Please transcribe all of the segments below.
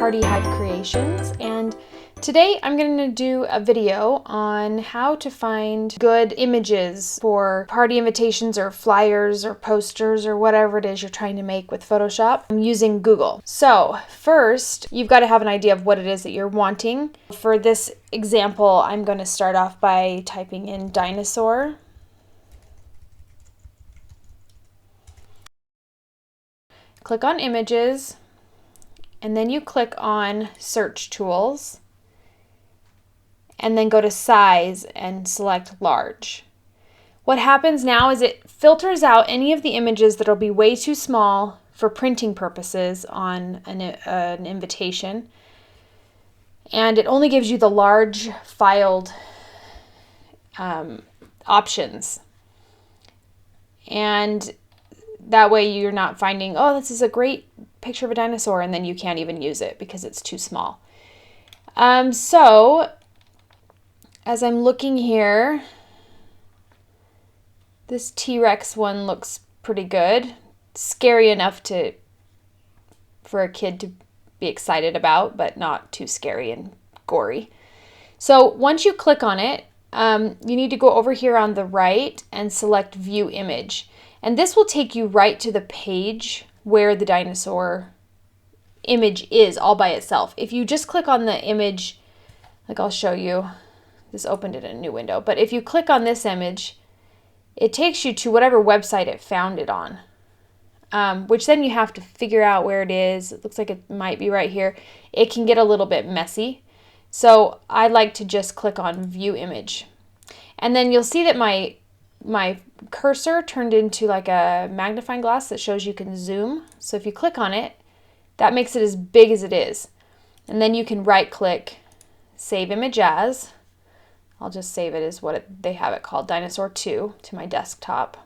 Party Hive Creations, and today I'm going to do a video on how to find good images for party invitations or flyers or posters or whatever it is you're trying to make with Photoshop using Google. So first, you've got to have an idea of what it is that you're wanting. For this example, I'm going to start off by typing in dinosaur. Click on images, and then you click on search tools, and then go to size and select large. What happens now is it filters out any of the images that will be way too small for printing purposes on an invitation, and it only gives you the large filed options. And that way you're not finding, oh, this is a great picture of a dinosaur, and then you can't even use it because it's too small. So as I'm looking here, this T-Rex one looks pretty good. Scary enough for a kid to be excited about, but not too scary and gory. So once you click on it, you need to go over here on the right and select View Image. And this will take you right to the page where the dinosaur image is all by itself. If you just click on the image, like I'll show you, this opened it in a new window, but if you click on this image, it takes you to whatever website it found it on, which then you have to figure out where it is. It looks like it might be right here. It can get a little bit messy. So I like to just click on View Image. And then you'll see that my cursor turned into like a magnifying glass that shows you can zoom. So if you click on it, that makes it as big as it is. And then you can right click, save image as. I'll just save it as they have it called, Dinosaur 2, to my desktop.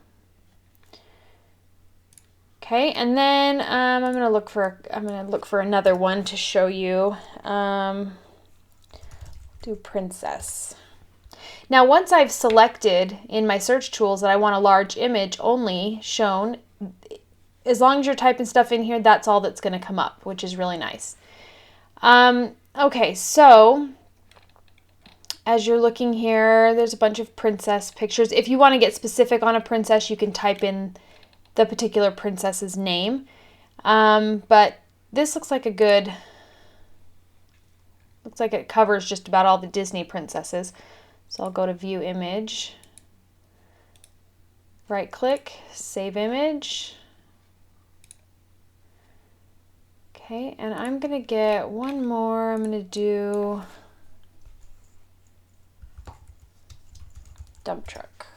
Okay, and then I'm gonna look for another one to show you. Do princess. Now, once I've selected in my search tools that I want a large image only shown, as long as you're typing stuff in here, that's all that's going to come up, which is really nice. Okay, so as you're looking here, there's a bunch of princess pictures. If you want to get specific on a princess, you can type in the particular princess's name. But this looks like it covers just about all the Disney princesses. So I'll go to View Image, right click, Save Image. Okay, and I'm gonna get one more. I'm gonna do dump truck.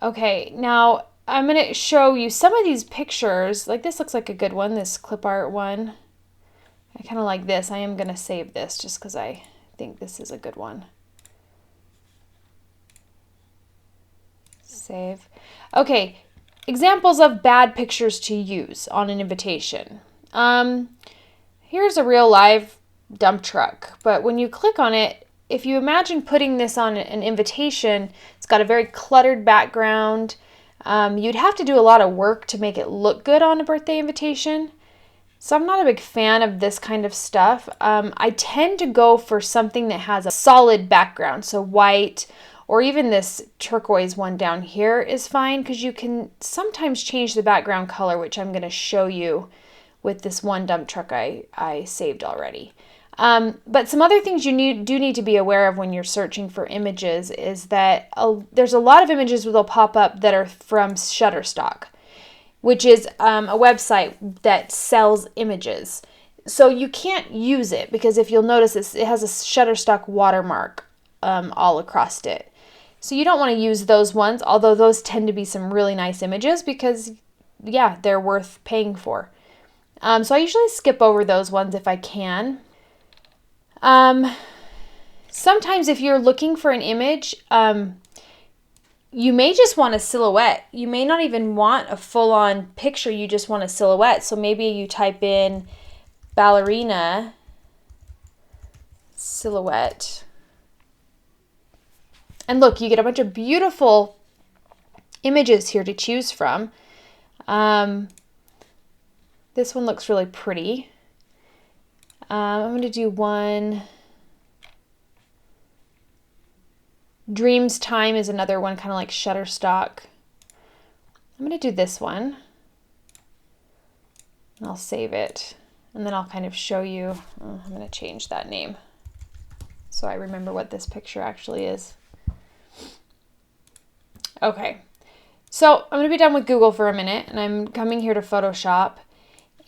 Okay, now I'm gonna show you some of these pictures. Like this looks like a good one, this clip art one. I kind of like this. I am gonna save this just because I think this is a good one. Save. Okay, examples of bad pictures to use on an invitation. Here's a real live dump truck, but when you click on it, if you imagine putting this on an invitation, it's got a very cluttered background. You'd have to do a lot of work to make it look good on a birthday invitation. So I'm not a big fan of this kind of stuff. I tend to go for something that has a solid background, so white, or even this turquoise one down here is fine because you can sometimes change the background color, which I'm going to show you with this one dump truck I saved already. But some other things you do need to be aware of when you're searching for images is that there's a lot of images that will pop up that are from Shutterstock, which is a website that sells images. So you can't use it because if you'll notice it has a Shutterstock watermark all across it. So you don't want to use those ones, although those tend to be some really nice images because, yeah, they're worth paying for. So I usually skip over those ones if I can. Sometimes if you're looking for an image, you may just want a silhouette. You may not even want a full-on picture. You just want a silhouette. So maybe you type in ballerina silhouette. And look, you get a bunch of beautiful images here to choose from. This one looks really pretty. I'm going to do one. Dreams Time is another one, kind of like Shutterstock. I'm going to do this one. And I'll save it. And then I'll kind of show you. I'm going to change that name so I remember what this picture actually is. Okay. So I'm going to be done with Google for a minute, and I'm coming here to Photoshop,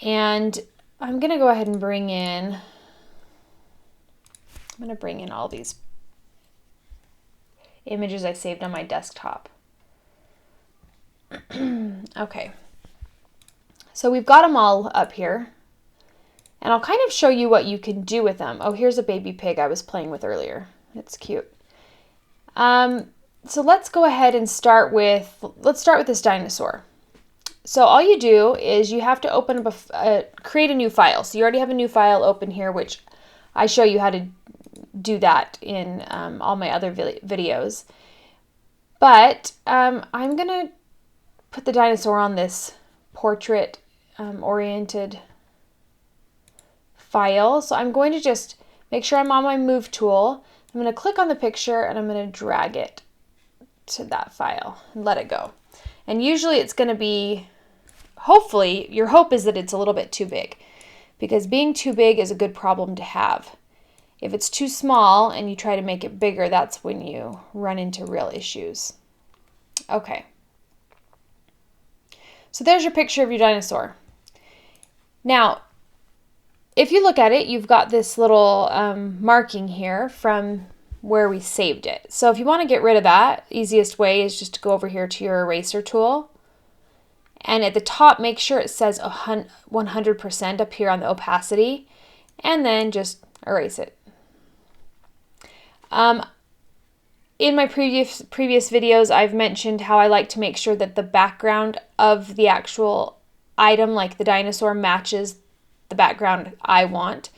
and I'm going to go ahead and bring in all these images I saved on my desktop. Okay. So we've got them all up here, and I'll kind of show you what you can do with them. Oh, here's a baby pig I was playing with earlier. It's cute. So let's go ahead and start with this dinosaur. So all you do is you have to open up create a new file. So you already have a new file open here, which I show you how to do that in all my other videos. But I'm going to put the dinosaur on this portrait oriented file. So I'm going to just make sure I'm on my move tool. I'm going to click on the picture and I'm going to drag it to that file and let it go. And usually it's going to be, hopefully, your hope is that it's a little bit too big, because being too big is a good problem to have. If it's too small and you try to make it bigger, that's when you run into real issues. Okay. So there's your picture of your dinosaur. Now, if you look at it, you've got this little marking here from where we saved it. So if you want to get rid of that, easiest way is just to go over here to your eraser tool. And at the top, make sure it says 100% up here on the opacity, and then just erase it. In my previous videos, I've mentioned how I like to make sure that the background of the actual item, like the dinosaur, matches the background I want.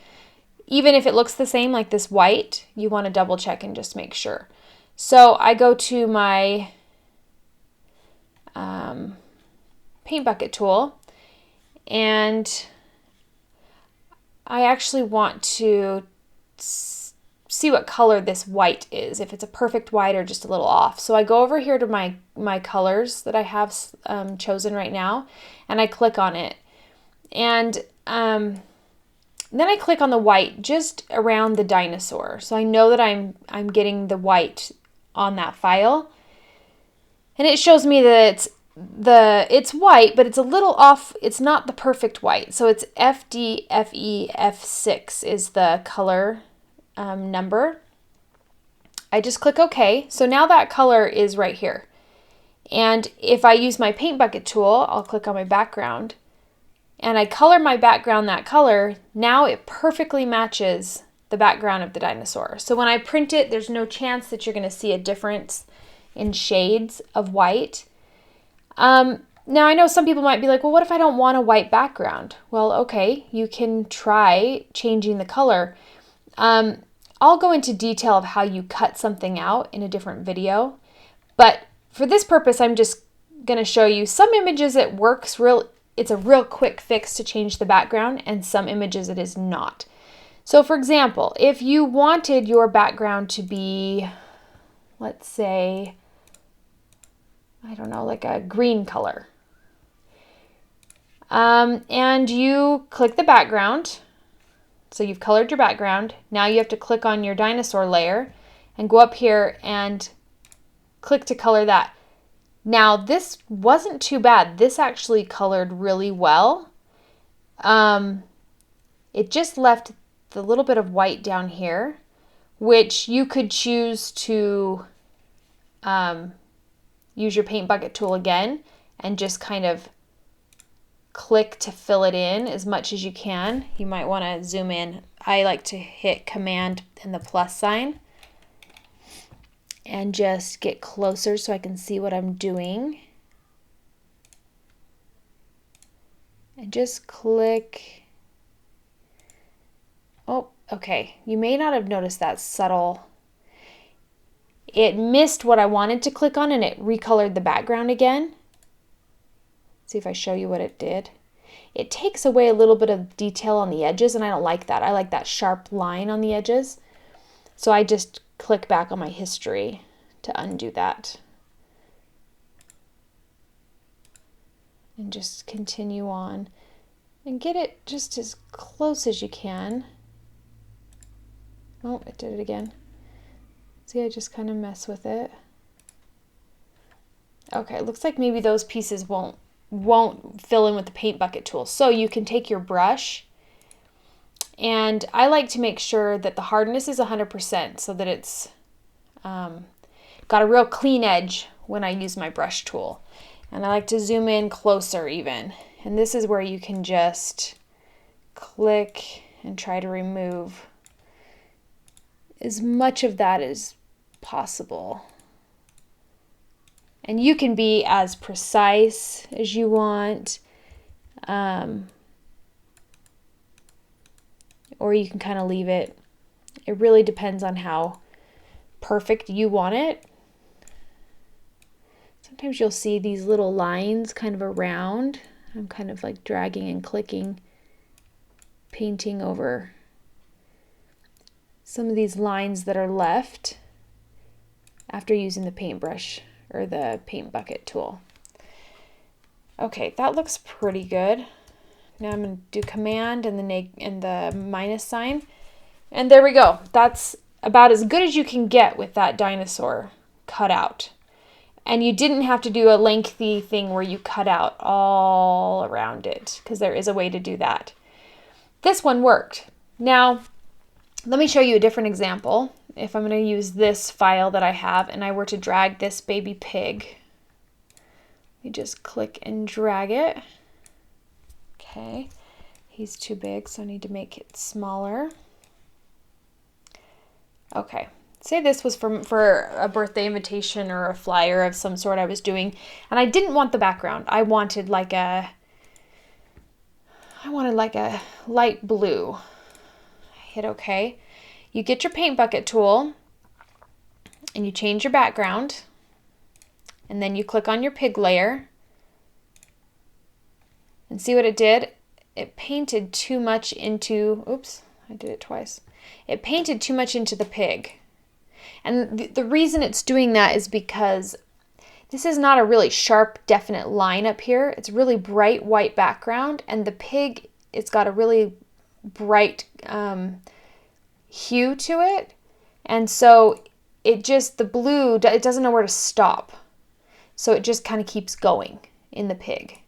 Even if it looks the same, like this white, you want to double check and just make sure. So I go to my paint bucket tool, and I actually want to see what color this white is, if it's a perfect white or just a little off. So I go over here to my colors that I have chosen right now, and I click on it. And then I click on the white just around the dinosaur. So I know that I'm getting the white on that file. And it shows me that it's white, but it's a little off. It's not the perfect white. So it's FDFEF6 is the color number. I just click OK. So now that color is right here. And if I use my paint bucket tool, I'll click on my background, and I color my background that color. Now it perfectly matches the background of the dinosaur. So when I print it, there's no chance that you're going to see a difference in shades of white. Now I know some people might be like, well, what if I don't want a white background? Well, okay, you can try changing the color. I'll go into detail of how you cut something out in a different video, but for this purpose, I'm just going to show you some images it works it's a real quick fix to change the background, and some images it is not. So for example, if you wanted your background to be, let's say, I don't know, like a green color, and you click the background, so you've colored your background. Now you have to click on your dinosaur layer and go up here and click to color that. Now this wasn't too bad. This actually colored really well. It just left the little bit of white down here, which you could choose to use your paint bucket tool again and just kind of click to fill it in as much as you can. You might want to zoom in. I like to hit Command and the plus sign and just get closer so I can see what I'm doing. And just click. Oh, okay. You may not have noticed that subtle. It missed what I wanted to click on and it recolored the background again. See if I show you what it did. it takes away a little bit of detail on the edges, and I don't like that. I like that sharp line on the edges. So I just click back on my history to undo that. And just continue on and get it just as close as you can. Oh, it did it again. See, I just kind of mess with it. Okay, it looks like maybe those pieces won't fill in with the paint bucket tool. So you can take your brush, and I like to make sure that the hardness is 100% so that it's got a real clean edge when I use my brush tool. And I like to zoom in closer even. And this is where you can just click and try to remove as much of that as possible. And you can be as precise as you want, or you can kind of leave it. It really depends on how perfect you want it. Sometimes you'll see these little lines kind of around. I'm kind of like dragging and clicking, painting over some of these lines that are left after using the paintbrush or the paint bucket tool. Okay, that looks pretty good. Now I'm going to do Command and the minus sign. And there we go. That's about as good as you can get with that dinosaur cut out. And you didn't have to do a lengthy thing where you cut out all around it, because there is a way to do that. This one worked. Now, let me show you a different example. If I'm going to use this file that I have and I were to drag this baby pig, you just click and drag it. Okay, he's too big, so I need to make it smaller. Okay, say this was for a birthday invitation or a flyer of some sort I was doing, and I didn't want the background. I wanted like a light blue. Hit OK. You get your paint bucket tool and you change your background, and then you click on your pig layer and see what it did. It painted too much into, oops, I did it twice. It painted too much into the pig. And the reason it's doing that is because this is not a really sharp, definite line up here. It's a really bright white background, and the pig, it's got a really bright hue to it. And so it just, the blue, it doesn't know where to stop. So it just kind of keeps going in the pig.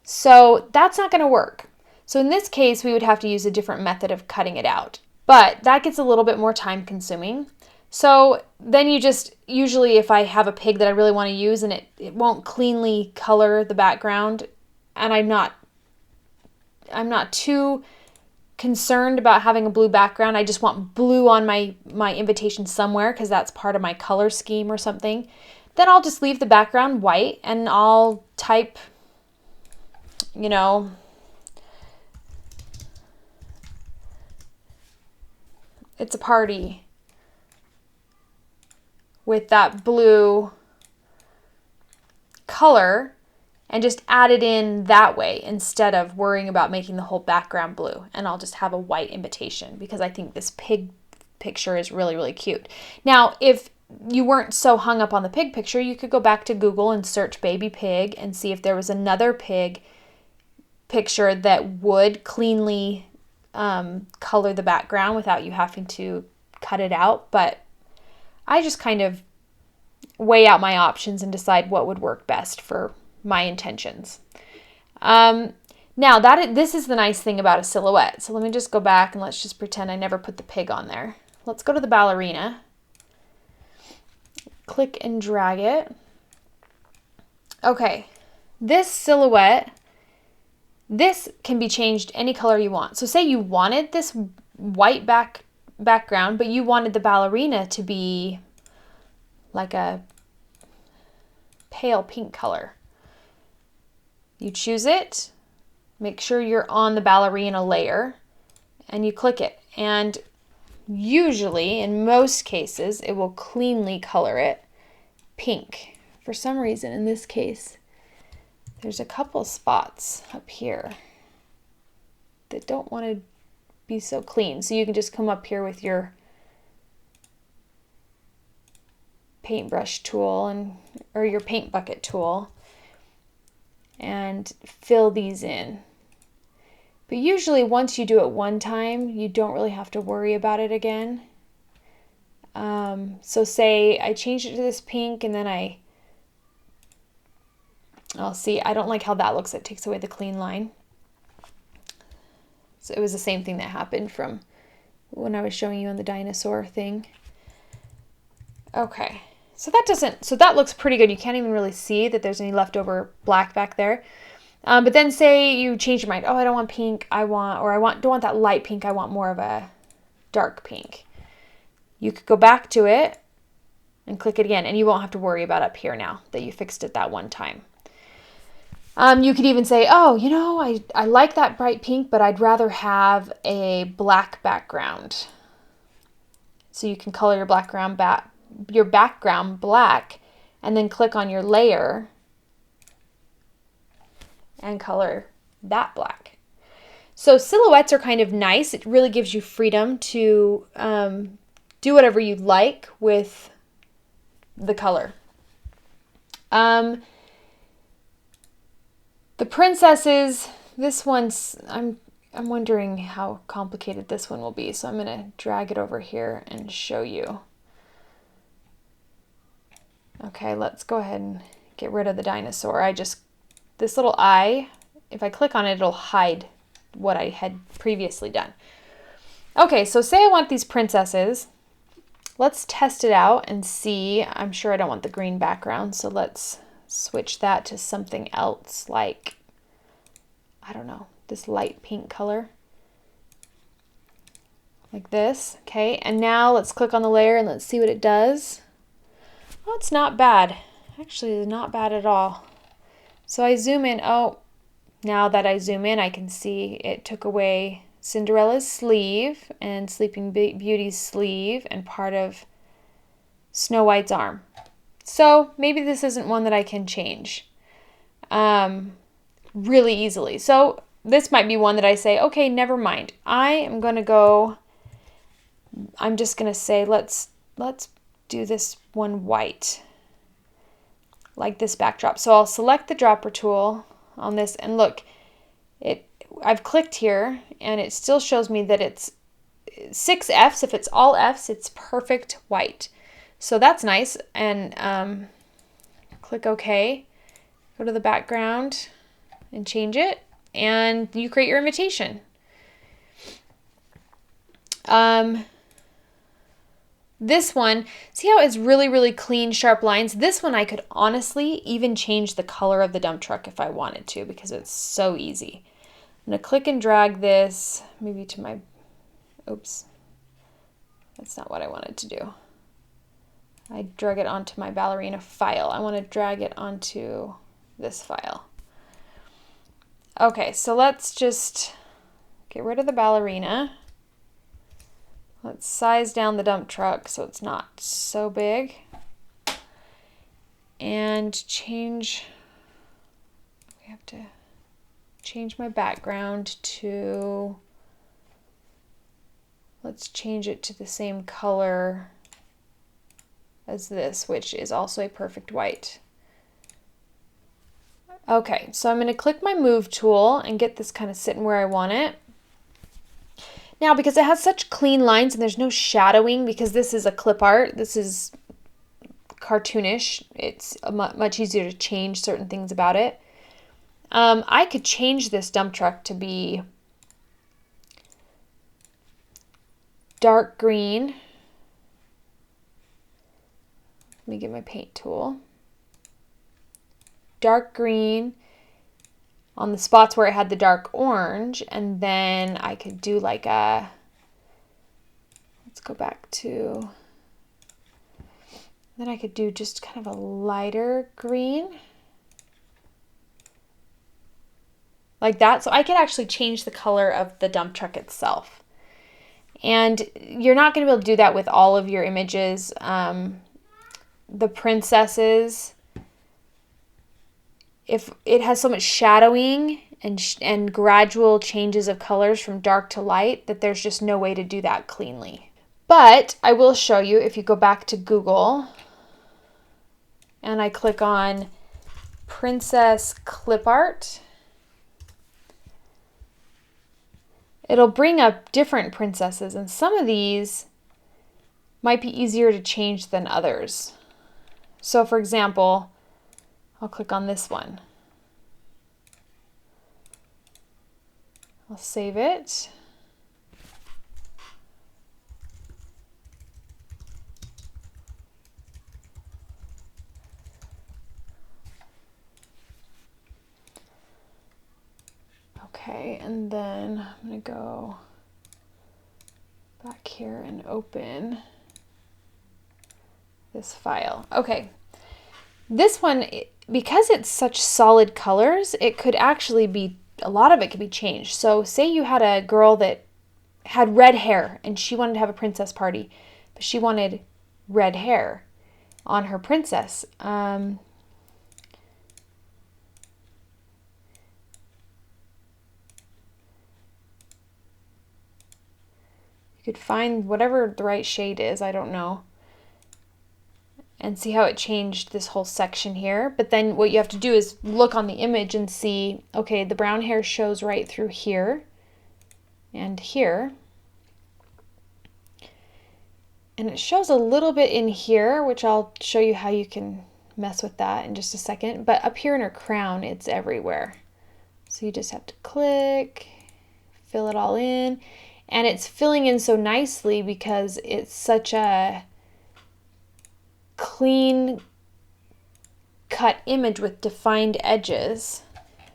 So that's not going to work. So in this case, we would have to use a different method of cutting it out. But that gets a little bit more time consuming. So then you just, usually if I have a pig that I really want to use and it won't cleanly color the background, and I'm not too concerned about having a blue background, I just want blue on my invitation somewhere because that's part of my color scheme or something, then I'll just leave the background white and I'll type, you know, it's a party with that blue color, and just add it in that way instead of worrying about making the whole background blue. And I'll just have a white invitation because I think this pig picture is really, really cute. Now, if you weren't so hung up on the pig picture, you could go back to Google and search baby pig and see if there was another pig picture that would cleanly color the background without you having to cut it out. But I just kind of weigh out my options and decide what would work best for my intentions. Now this is the nice thing about a silhouette. So let me just go back and let's just pretend I never put the pig on there. Let's go to the ballerina. Click and drag it. Okay, this silhouette, this can be changed any color you want. So say you wanted this white background, but you wanted the ballerina to be like a pale pink color. You choose it, make sure you're on the ballerina layer, and you click it. And usually, in most cases, it will cleanly color it pink. For some reason, in this case, there's a couple spots up here that don't want to be so clean. So you can just come up here with your paintbrush tool or your paint bucket tool and fill these in. But usually once you do it one time, you don't really have to worry about it again. So say I changed it to this pink and then I'll see, I don't like how that looks. It takes away the clean line. So it was the same thing that happened from when I was showing you on the dinosaur thing. Okay, so that looks pretty good. You can't even really see that there's any leftover black back there. But then say you change your mind. Oh, I don't want pink. Don't want that light pink. I want more of a dark pink. You could go back to it and click it again, and you won't have to worry about up here now that you fixed it that one time. You could even say, oh, you know, I like that bright pink, but I'd rather have a black background. So you can color your background black, and then click on your layer and color that black. So silhouettes are kind of nice. It really gives you freedom to do whatever you like with the color. The princesses, this one's, I'm wondering how complicated this one will be. So I'm going to drag it over here and show you. Okay, let's go ahead and get rid of the dinosaur. This little eye, if I click on it, it'll hide what I had previously done. Okay, so say I want these princesses. Let's test it out and see. I'm sure I don't want the green background, so let's switch that to something else like, I don't know, this light pink color. Like this, okay? And now let's click on the layer and let's see what it does. Oh, it's not bad. Actually, it's not bad at all. So I zoom in. Oh, now that I zoom in, I can see it took away Cinderella's sleeve and Sleeping Beauty's sleeve and part of Snow White's arm. So maybe this isn't one that I can change really easily. So this might be one that I say, okay, never mind. I'm just going to say, let's do this one white, like this backdrop. So I'll select the dropper tool on this and look, I've clicked here and it still shows me that it's 6 Fs. If it's all Fs, it's perfect white. So that's nice. And click OK. Go to the background and change it. And you create your invitation. This one, see how it's really, really clean, sharp lines? This one I could honestly even change the color of the dump truck if I wanted to because it's so easy. I'm going to click and drag this maybe to my, oops, that's not what I wanted to do. I drag it onto my ballerina file. I want to drag it onto this file. Okay, so let's just get rid of the ballerina. Let's size down the dump truck so it's not so big. And we have to change my background to, let's change it to the same color as this, which is also a perfect white. Okay, so I'm going to click my move tool and get this kind of sitting where I want it. Now, because it has such clean lines and there's no shadowing, because this is a clip art, this is cartoonish, it's much easier to change certain things about it. I could change this dump truck to be dark green. Let me get my paint tool. Dark green on the spots where it had the dark orange, and then I could do like a, let's go back to, then I could do just kind of a lighter green. Like that. So I could actually change the color of the dump truck itself. And you're not going to be able to do that with all of your images. The princesses, if it has so much shadowing and gradual changes of colors from dark to light that there's just no way to do that cleanly. But I will show you, if you go back to Google and I click on Princess Clip Art, it'll bring up different princesses, and some of these might be easier to change than others. So for example, I'll click on this one. I'll save it. Okay, and then I'm going to go back here and open this file. Okay, this one, because it's such solid colors, it could actually be, a lot of it could be changed. So say you had a girl that had red hair and she wanted to have a princess party, but she wanted red hair on her princess. You could find whatever the right shade is, I don't know, and see how it changed this whole section here. But then what you have to do is look on the image and see, okay, the brown hair shows right through here and here. And it shows a little bit in here, which I'll show you how you can mess with that in just a second. But up here in her crown, it's everywhere. So you just have to click, fill it all in. And it's filling in so nicely because it's such a clean cut image with defined edges.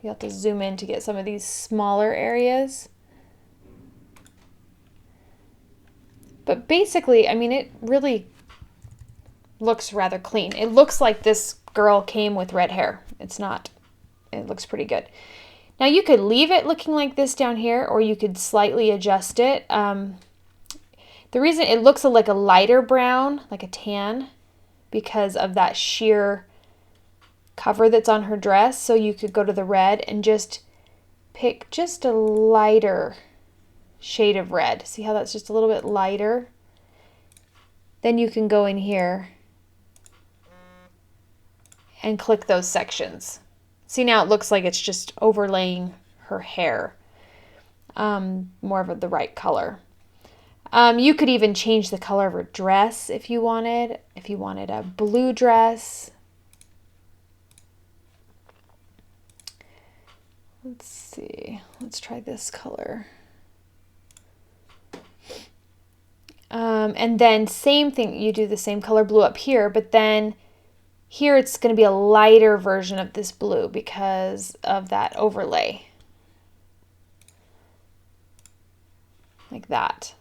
You have to zoom in to get some of these smaller areas. But basically, I mean, it really looks rather clean. It looks like this girl came with red hair. It's not. It looks pretty good. Now you could leave it looking like this down here, or you could slightly adjust it. The reason it looks like a lighter brown, like a tan, because of that sheer cover that's on her dress. So you could go to the red and just pick just a lighter shade of red. See how that's just a little bit lighter? Then you can go in here and click those sections. See, now it looks like it's just overlaying her hair, more of the right color. You could even change the color of her dress if you wanted. If you wanted a blue dress. Let's see. Let's try this color. And then same thing. You do the same color blue up here, but then here it's going to be a lighter version of this blue because of that overlay. Like that.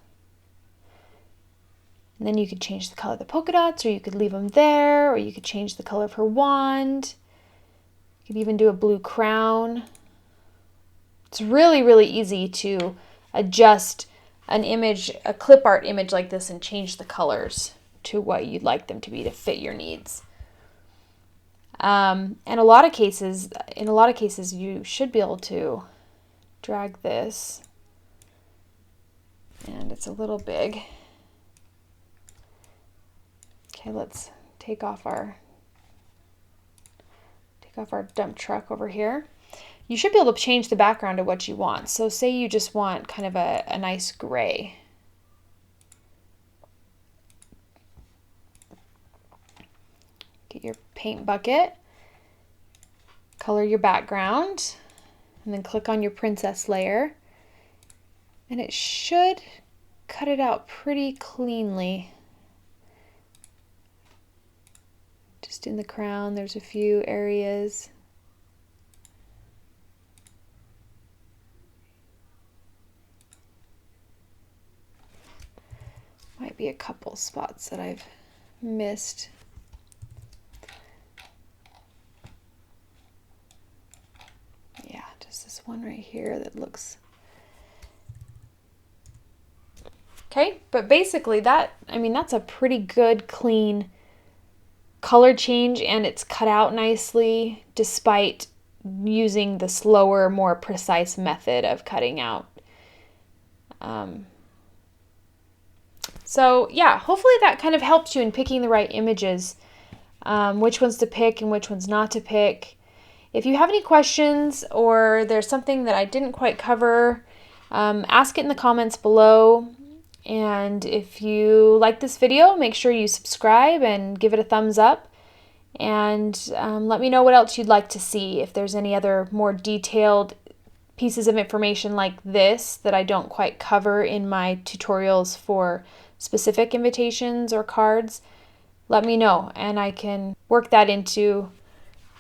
And then you could change the color of the polka dots, or you could leave them there, or you could change the color of her wand. You could even do a blue crown. It's really, really easy to adjust an image, a clip art image like this, and change the colors to what you'd like them to be to fit your needs. And in a lot of cases, you should be able to drag this, and it's a little big. Okay, let's take off our dump truck over here. You should be able to change the background to what you want. So say you just want kind of a nice gray. Get your paint bucket, color your background, and then click on your princess layer. And it should cut it out pretty cleanly. Just in the crown, there's a few areas. Might be a couple spots that I've missed. Yeah, just this one right here that looks okay. But basically that, I mean, that's a pretty good, clean color change, and it's cut out nicely despite using the slower, more precise method of cutting out. So yeah, hopefully that kind of helps you in picking the right images, which ones to pick and which ones not to pick. If you have any questions or there's something that I didn't quite cover, ask it in the comments below. And if you like this video, make sure you subscribe and give it a thumbs up. And let me know what else you'd like to see. If there's any other more detailed pieces of information like this that I don't quite cover in my tutorials for specific invitations or cards, let me know and I can work that into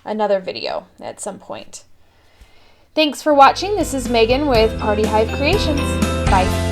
another video at some point. Thanks for watching. This is Megan with Party Hive Creations. Bye.